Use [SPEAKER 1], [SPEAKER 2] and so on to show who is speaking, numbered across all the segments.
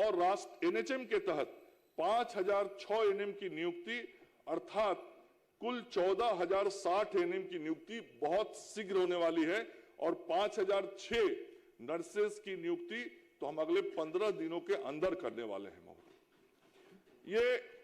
[SPEAKER 1] और राष्ट्र एनएचएम के तहत 5006 एनएम की नियुक्ति अर्थात कुल 14060 एनएम की नियुक्ति बहुत शीघ्र होने वाली है और 5006 नर्सेस की नियुक्ति तो हम अगले 15 दिनों के अंदर करने वाले हैं महोदय। ये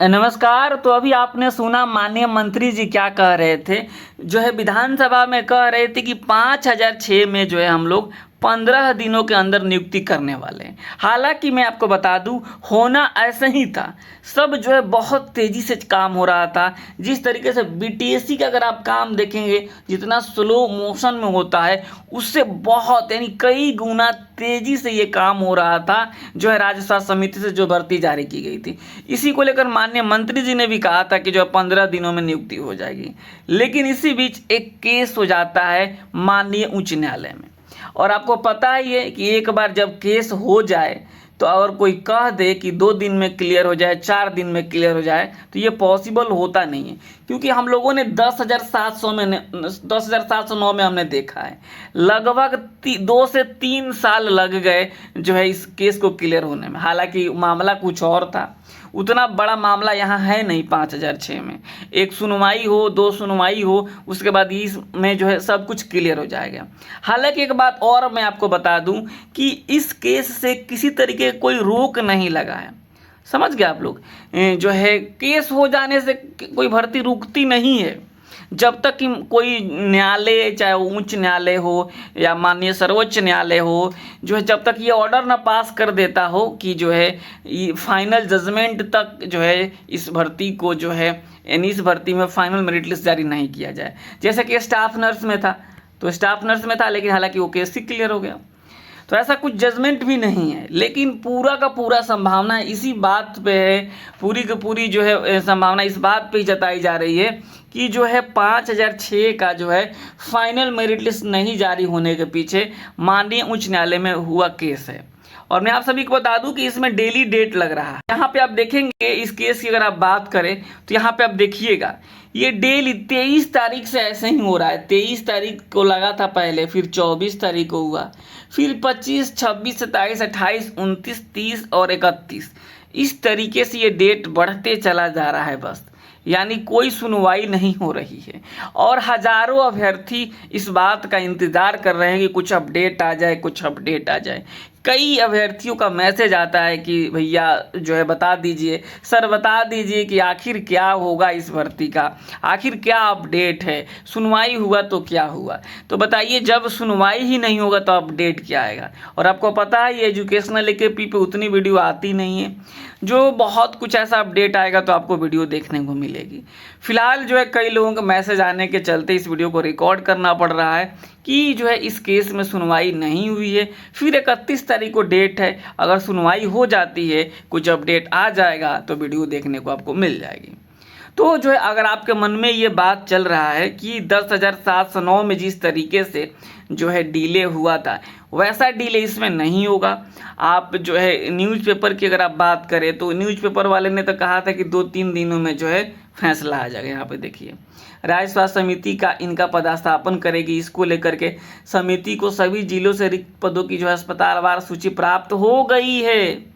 [SPEAKER 2] नमस्कार। तो अभी आपने सुना माननीय मंत्री जी क्या कह रहे थे, जो है विधानसभा में कह रहे थे कि 5006 में जो है हम लोग 15 दिनों के अंदर नियुक्ति करने वाले हैं। हालांकि मैं आपको बता दूं, होना ऐसा ही था। सब जो है बहुत तेज़ी से काम हो रहा था। जिस तरीके से बीटीएससी का अगर आप काम देखेंगे, जितना स्लो मोशन में होता है उससे बहुत यानी कई गुना तेज़ी से ये काम हो रहा था, जो है राज्य स्वास्थ्य समिति से जो भर्ती जारी की गई थी। इसी को लेकर माननीय मंत्री जी ने भी कहा था कि जो 15 दिनों में नियुक्ति हो जाएगी। लेकिन इसी बीच एक केस हो जाता है माननीय उच्च न्यायालय में। और आपको पता ही है कि एक बार जब केस हो जाए तो अगर कोई कह दे कि 2 दिन में क्लियर हो जाए, 4 दिन में क्लियर हो जाए, तो ये पॉसिबल होता नहीं है। क्योंकि हम लोगों ने 10,709 में हमने देखा है लगभग 2 से 3 साल लग गए जो है इस केस को क्लियर होने में। हालांकि मामला कुछ और था, उतना बड़ा मामला यहाँ है नहीं। 5006 में एक सुनवाई हो, 2 सुनवाई हो, उसके बाद इसमें जो है सब कुछ क्लियर हो जाएगा। हालांकि एक बात और मैं आपको बता दूं कि इस केस से किसी तरीके कोई रोक नहीं लगा है। समझ गए आप लोग? जो है केस हो जाने से कोई भर्ती रुकती नहीं है। जब तक कि कोई न्यायालय, चाहे वो उच्च न्यायालय हो या माननीय सर्वोच्च न्यायालय हो, जो है जब तक ये ऑर्डर ना पास कर देता हो कि जो है ये फाइनल जजमेंट तक जो है इस भर्ती को जो है यानी इस भर्ती में फाइनल मेरिट लिस्ट जारी नहीं किया जाए। जैसे कि स्टाफ नर्स में था, तो स्टाफ नर्स में था, लेकिन हालांकि वो केस ही क्लियर हो गया। तो ऐसा कुछ जजमेंट भी नहीं है। लेकिन पूरा का पूरा संभावना इसी बात पे है, पूरी की पूरी जो है संभावना इस बात पे ही जताई जा रही है कि जो है 5006 का जो है फाइनल मेरिट लिस्ट नहीं जारी होने के पीछे माननीय उच्च न्यायालय में हुआ केस है। और मैं आप सभी को बता दूं कि इसमें डेली डेट लग रहा है। यहाँ पे आप देखेंगे इस केस की अगर आप बात करें तो यहाँ पे आप देखिएगा ये डेली 23 तारीख से ऐसे ही हो रहा है। 23 तारीख को लगा था पहले, फिर 24 तारीख को हुआ, फिर 25, 26, 27, 28, 29, 30 और 31। इस तरीके से ये डेट बढ़ते चला जा रहा है बस, यानी कोई सुनवाई नहीं हो रही है। और हजारों अभ्यर्थी इस बात का इंतज़ार कर रहे हैं कि कुछ अपडेट आ जाए, कुछ अपडेट आ जाए। कई अभ्यर्थियों का मैसेज आता है कि भैया जो है बता दीजिए, सर बता दीजिए कि आखिर क्या होगा इस भर्ती का, आखिर क्या अपडेट है, सुनवाई हुआ तो क्या हुआ। तो बताइए, जब सुनवाई ही नहीं होगा तो अपडेट क्या आएगा। और आपको पता है ये एजुकेशनल एकेपी पे उतनी वीडियो आती नहीं है। जो बहुत कुछ ऐसा अपडेट आएगा तो आपको वीडियो देखने को मिलेगी। फिलहाल जो है कई लोगों का मैसेज आने के चलते इस वीडियो को रिकॉर्ड करना पड़ रहा है कि जो है इस केस में सुनवाई नहीं हुई है। फिर 31 तारीख को डेट है, अगर सुनवाई हो जाती है, कुछ अपडेट आ जाएगा तो वीडियो देखने को आपको मिल जाएगी। तो जो है अगर आपके मन में ये बात चल रहा है कि 10,709 में जिस तरीके से जो है डिले हुआ था वैसा डिले इसमें नहीं होगा। आप जो है न्यूज़पेपर की अगर आप बात करें तो न्यूज़पेपर वाले ने तो कहा था कि 2-3 दिनों में जो है फैसला आ जाएगा। यहाँ पे देखिए राज्य स्वास्थ्य समिति का इनका पदस्थापन करेगी। इसको लेकर के समिति को सभी जिलों से रिक्त पदों की जो है अस्पतालवार सूची प्राप्त हो गई है।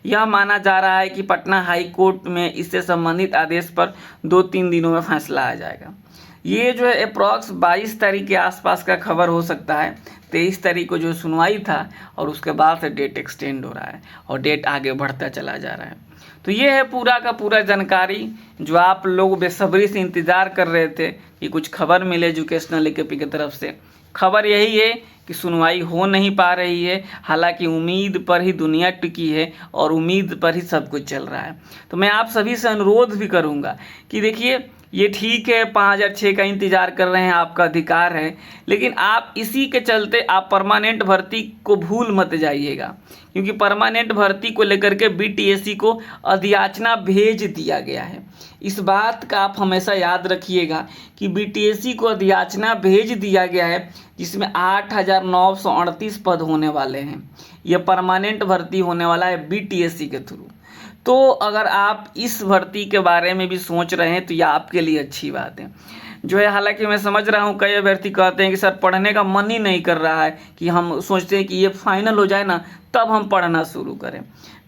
[SPEAKER 2] यह माना जा रहा है कि पटना हाई कोर्ट में इससे संबंधित आदेश पर 2-3 दिनों में फैसला आ जाएगा। ये जो है अप्रॉक्स 22 तारीख के आसपास का खबर हो सकता है। 23 तारीख को जो सुनवाई था और उसके बाद से डेट एक्सटेंड हो रहा है और डेट आगे बढ़ता चला जा रहा है। तो ये है पूरा का पूरा जानकारी जो आप लोग बेसब्री से इंतज़ार कर रहे थे कि कुछ खबर मिले एजुकेशनल एकेपी की तरफ से। खबर यही है कि सुनवाई हो नहीं पा रही है। हालांकि उम्मीद पर ही दुनिया टिकी है और उम्मीद पर ही सब कुछ चल रहा है। तो मैं आप सभी से अनुरोध भी करूंगा कि देखिए ये ठीक है 5006 का इंतज़ार कर रहे हैं, आपका अधिकार है, लेकिन आप इसी के चलते आप परमानेंट भर्ती को भूल मत जाइएगा। क्योंकि परमानेंट भर्ती को लेकर के बीटीएससी को अधियाचना भेज दिया गया है। इस बात का आप हमेशा याद रखिएगा कि बीटीएससी को अधियाचना भेज दिया गया है, जिसमें 8,938 पद होने वाले हैं। यह परमानेंट भर्ती होने वाला है बीटीएससी के थ्रू। तो अगर आप इस भर्ती के बारे में भी सोच रहे हैं तो यह आपके लिए अच्छी बात है। जो है, हालांकि मैं समझ रहा हूँ कई अभ्यर्थी कहते हैं कि सर पढ़ने का मन ही नहीं कर रहा है, कि हम सोचते हैं कि ये फाइनल हो जाए ना तब हम पढ़ना शुरू करें।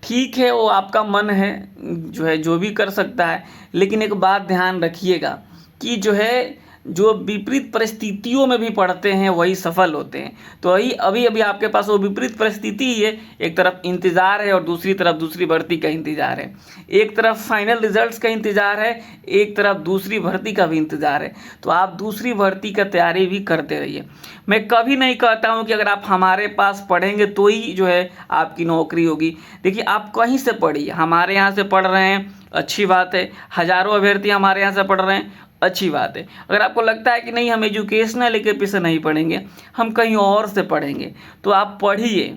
[SPEAKER 2] ठीक है, वो आपका मन है, जो है जो भी कर सकता है, लेकिन एक बात ध्यान रखिएगा कि जो है जो विपरीत परिस्थितियों में भी पढ़ते हैं वही सफल होते हैं। तो अभी अभी आपके पास वो विपरीत परिस्थिति ही है, एक तरफ इंतज़ार है और दूसरी तरफ दूसरी भर्ती का इंतज़ार है, एक तरफ फाइनल रिजल्ट्स का इंतज़ार है, एक तरफ दूसरी भर्ती का भी इंतज़ार है। तो आप दूसरी भर्ती का तैयारी भी करते रहिए। मैं कभी नहीं कहता हूँ कि अगर आप हमारे पास पढ़ेंगे तो ही जो है आपकी नौकरी होगी। देखिए, आप कहीं से पढ़िए, हमारे यहाँ से पढ़ रहे हैं अच्छी बात है, हज़ारों अभ्यर्थी हमारे यहाँ से पढ़ रहे हैं अच्छी बात है। अगर आपको लगता है कि नहीं हम एजुकेशनल लेके से नहीं पढ़ेंगे, हम कहीं और से पढ़ेंगे, तो आप पढ़िए,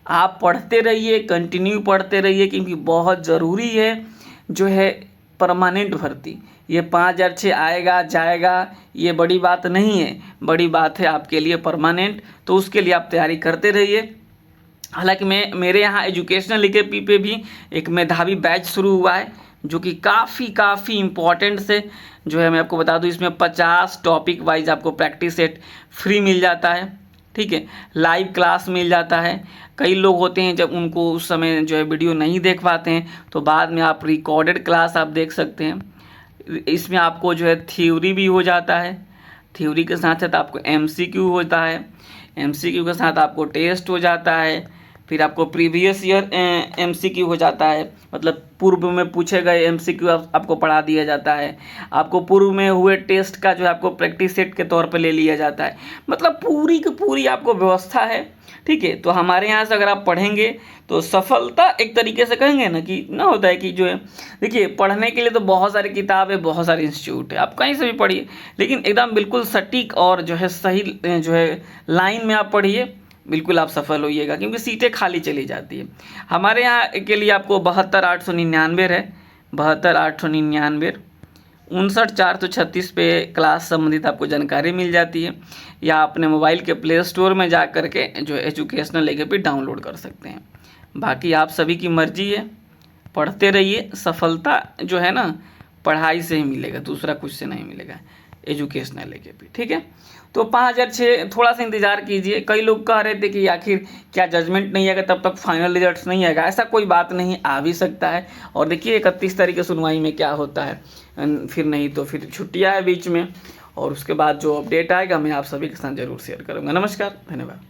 [SPEAKER 2] आप पढ़ते रहिए, कंटिन्यू पढ़ते रहिए, क्योंकि बहुत ज़रूरी है जो है परमानेंट भर्ती। ये 5006 आएगा जाएगा ये बड़ी बात नहीं है, बड़ी बात है आपके लिए परमानेंट। तो उसके लिए आप तैयारी करते रहिए। हालांकि मेरे यहाँ एजुकेशनल लेके पे भी एक मेधावी बैच शुरू हुआ है, जो कि काफ़ी इम्पॉर्टेंट से जो है मैं आपको बता दूं, इसमें 50 टॉपिक वाइज आपको प्रैक्टिस सेट फ्री मिल जाता है। ठीक है, लाइव क्लास मिल जाता है। कई लोग होते हैं जब उनको उस समय जो है वीडियो नहीं देख पाते हैं, तो बाद में आप रिकॉर्डेड क्लास आप देख सकते हैं। इसमें आपको जो है थ्योरी भी हो जाता है, थ्योरी के साथ साथ आपको MCQ होता है, MCQ के साथ आपको टेस्ट हो जाता है, फिर आपको प्रीवियस ईयर MCQ हो जाता है, मतलब पूर्व में पूछे गए MCQ आपको पढ़ा दिया जाता है। आपको पूर्व में हुए टेस्ट का जो है आपको प्रैक्टिस सेट के तौर पे ले लिया जाता है। मतलब पूरी की पूरी आपको व्यवस्था है। ठीक है, तो हमारे यहाँ से अगर आप पढ़ेंगे तो सफलता एक तरीके से कहेंगे ना कि ना होता है कि जो है, देखिए पढ़ने के लिए तो बहुत सारी किताब है, बहुत सारे इंस्टीट्यूट है, आप कहीं से भी पढ़िए, लेकिन एकदम बिल्कुल सटीक और जो है सही जो है लाइन में आप पढ़िए, बिल्कुल आप सफल होइएगा, क्योंकि सीटें खाली चली जाती है। हमारे यहाँ के लिए आपको 72,899 है, 72,899 59,436 पे क्लास संबंधित आपको जानकारी मिल जाती है, या अपने मोबाइल के प्ले स्टोर में जा कर के जो एजुकेशनल लेके भी डाउनलोड कर सकते हैं। बाकी आप सभी की मर्जी है, पढ़ते रहिए। सफलता जो है ना पढ़ाई से ही मिलेगा, दूसरा कुछ से नहीं मिलेगा, एजुकेशनल लेके भी। ठीक है, तो 5006 थोड़ा सा इंतज़ार कीजिए। कई लोग कह रहे थे कि आखिर क्या जजमेंट नहीं आएगा तब तक फाइनल रिजल्ट्स नहीं आएगा, ऐसा कोई बात नहीं, आ भी सकता है। और देखिए 31 तारीख की सुनवाई में क्या होता है, फिर नहीं तो फिर छुट्टियाँ है बीच में, और उसके बाद जो अपडेट आएगा मैं आप सभी के साथ ज़रूर शेयर करूँगा। नमस्कार, धन्यवाद।